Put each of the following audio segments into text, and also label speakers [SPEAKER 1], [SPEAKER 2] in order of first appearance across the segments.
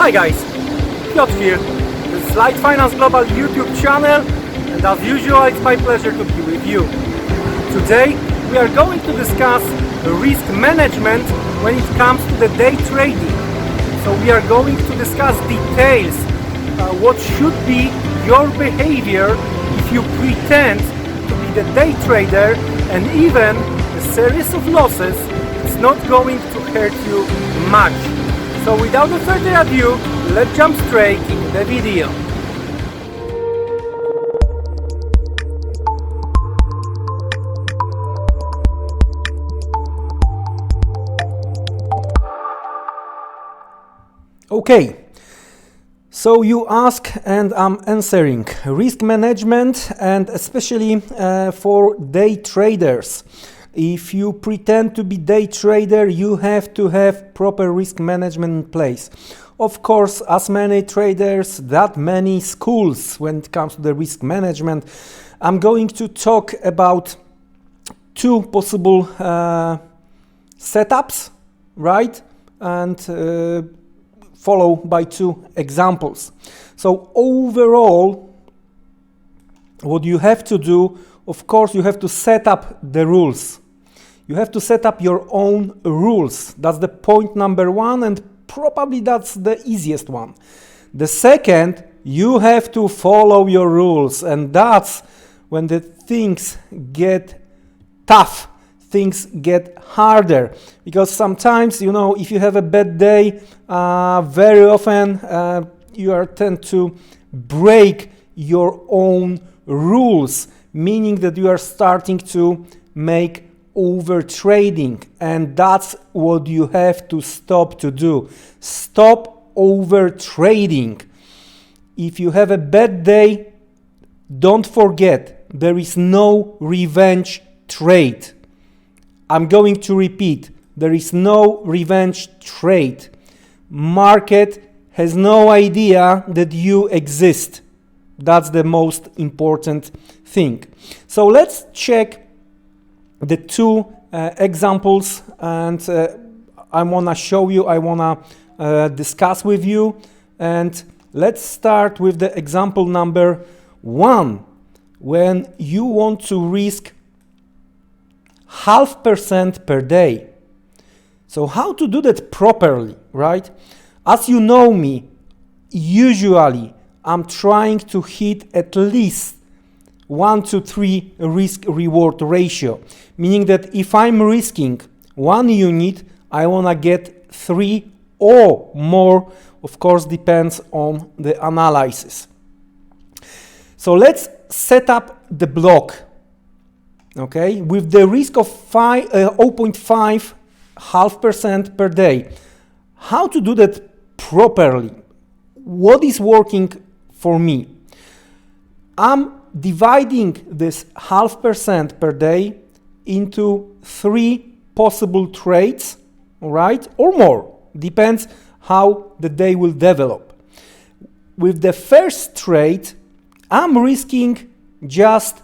[SPEAKER 1] Hi guys, Piotr here. This is LiteFinance Global YouTube channel, and as usual it's my pleasure to be with you. Today we are going to discuss risk management when it comes to the day trading. So we are going to discuss details, what should be your behavior if you pretend to be the day trader, and even a series of losses is not going to hurt you much. So without further ado, let's jump straight into the video. Okay, so you ask and I'm answering risk management, and especially for day traders. If you pretend to be day trader, you have to have proper risk management in place. Of course, as many traders, that many schools when it comes to the risk management. I'm going to talk about two possible setups, right? And follow by two examples. So overall, what you have to do, of course, you have to set up the rules. You have to set up your own rules. That's the point number one, and probably that's the easiest one. The second, you have to follow your rules, and that's when the things get tough, things get harder. Because sometimes, you know, if you have a bad day, very often you tend to break your own rules, meaning that you are starting to make overtrading, and that's what you have to stop to do. Stop overtrading. If you have a bad day, don't forget, there is no revenge trade. I'm going to repeat, there is no revenge trade. Market has no idea that you exist. That's the most important thing. So let's check the two examples, and I want to show you, I want to discuss with you. And let's start with the example number one. When you want to risk 0.5% per day. So how to do that properly, right? As you know me, usually I'm trying to hit at least 1 to 3 risk-reward ratio, meaning that if I'm risking 1 unit, I want to get 3 or more. Of course, depends on the analysis. So let's set up the block, okay, with the risk of 0.5% per day. How to do that properly? What is working for me? I'm dividing this 0.5% per day into 3 possible trades, all right, or more, depends how the day will develop. With the first trade, I'm risking just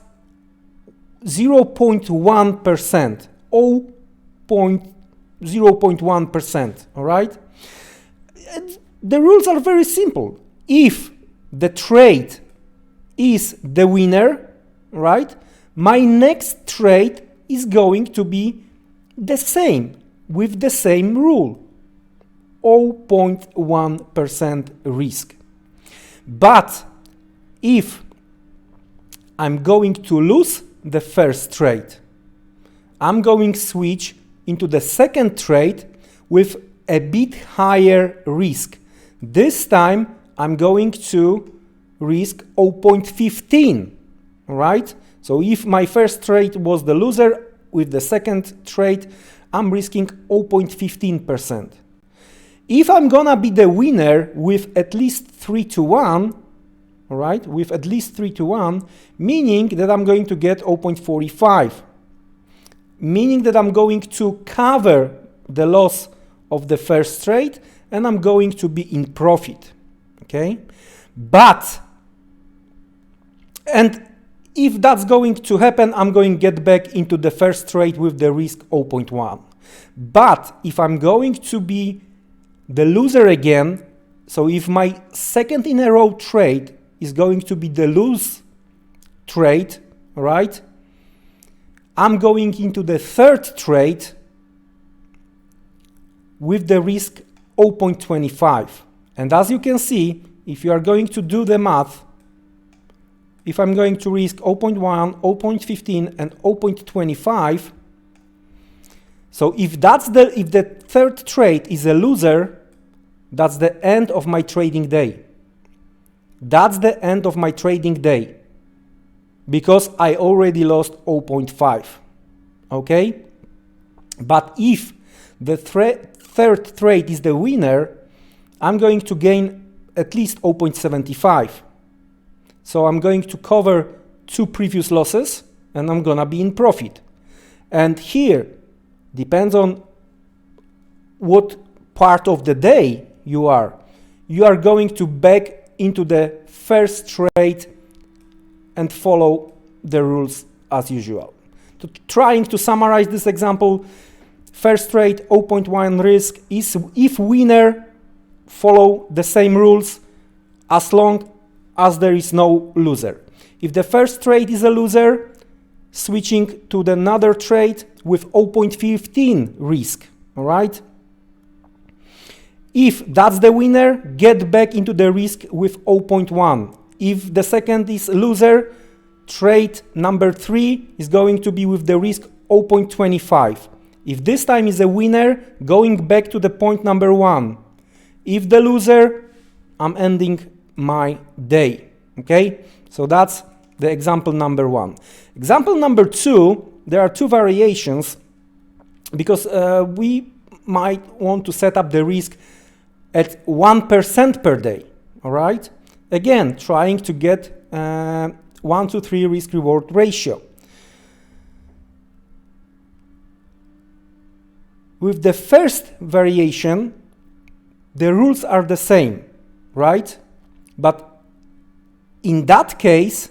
[SPEAKER 1] 0.1%, 0.1%, all right? And the rules are very simple. If the trade is the winner, right, my next trade is going to be the same, with the same rule, 0.1% risk. But if I'm going to lose the first trade, I'm going to switch into the second trade with a bit higher risk. This time I'm going to risk 0.15, right? So if my first trade was the loser, with the second trade I'm risking 0.15%. If I'm gonna be the winner with at least 3 to 1, all right, with at least 3 to 1, meaning that I'm going to get 0.45, meaning that I'm going to cover the loss of the first trade and I'm going to be in profit, okay? But, and if that's going to happen, I'm going to get back into the first trade with the risk 0.1. But if I'm going to be the loser again, So if my second in a row trade is going to be the lose trade, right? I'm going into the third trade with the risk 0.25. And as you can see, if you are going to do the math, if I'm going to risk 0.1, 0.15 and 0.25, so if the third trade is a loser, that's the end of my trading day. That's the end of my trading day because I already lost 0.5. Okay? But if the third trade is the winner, I'm going to gain at least 0.75. So I'm going to cover 2 previous losses and I'm gonna be in profit. And here, depends on what part of the day you are going to back into the first trade and follow the rules as usual. So trying to summarize this example, first trade 0.1 risk is if winner follow the same rules as long as there is no loser. If the first trade is a loser, switching to another trade with 0.15 risk, all right? If that's the winner, get back into the risk with 0.1. If the second is loser, trade number 3 is going to be with the risk 0.25. If this time is a winner, going back to the point number 1. If the loser, I'm ending my day, okay? So that's the example number 1. Example number 2, there are 2 variations because we might want to set up the risk at 1% per day, all right? Again, trying to get 1 to 3 risk-reward ratio. With the first variation, the rules are the same, right? But in that case,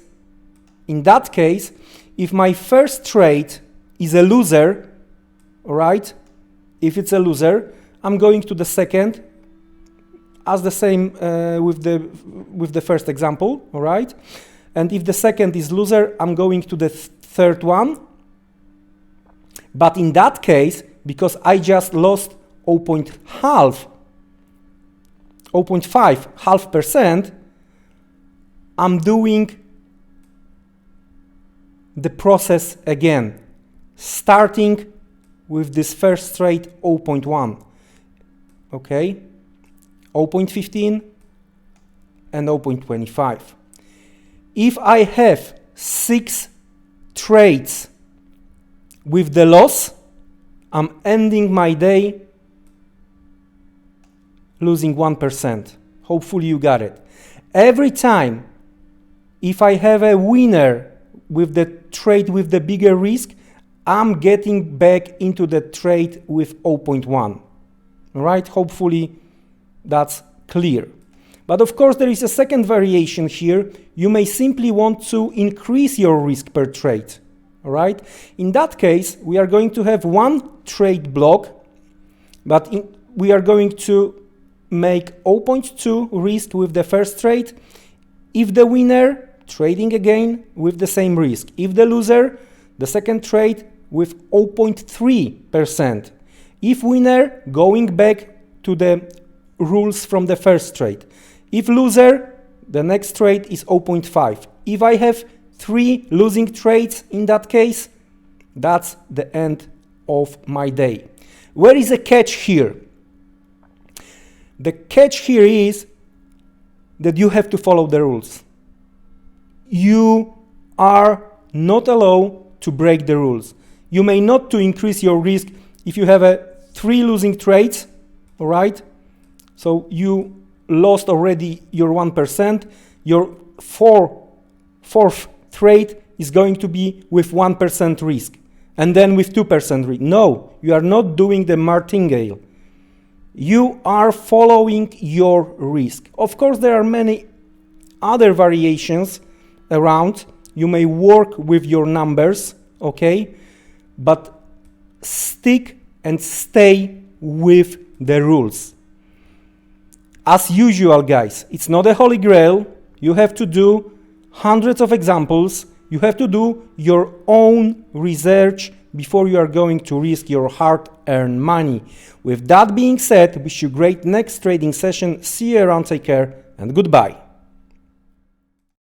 [SPEAKER 1] if my first trade is a loser, all right? If it's a loser, I'm going to the second, as the same with the first example, all right? And if the second is loser, I'm going to the third one. But in that case, because I just lost 0.5, half percent, I'm doing the process again, starting with this first trade 0.1, okay? 0.15 and 0.25. If I have 6 trades with the loss, I'm ending my day losing 1%. Hopefully you got it. Every time, if I have a winner with the trade with the bigger risk, I'm getting back into the trade with 0.1. All right, hopefully that's clear. But of course, there is a second variation here. You may simply want to increase your risk per trade. All right. In that case, we are going to have 1 trade block, but we are going to make 0.2 risk with the first trade. If the winner, trading again with the same risk. If the loser, the second trade with 0.3%. If winner, going back to the rules from the first trade. If loser, the next trade is 0.5. If I have 3 losing trades in that case, that's the end of my day. Where is the catch here? The catch here is that you have to follow the rules. You are not allowed to break the rules. You may not to increase your risk if you have 3 losing trades, all right? So you lost already your 1%. Your fourth trade is going to be with 1% risk and then with 2% risk. No, you are not doing the martingale. You are following your risk. Of course, there are many other variations around. You may work with your numbers, okay? But stick and stay with the rules. As usual, guys, it's not a holy grail. You have to do hundreds of examples. You have to do your own research before you are going to risk your hard-earned money. With that being said, wish you a great next trading session. See you around, take care, and goodbye.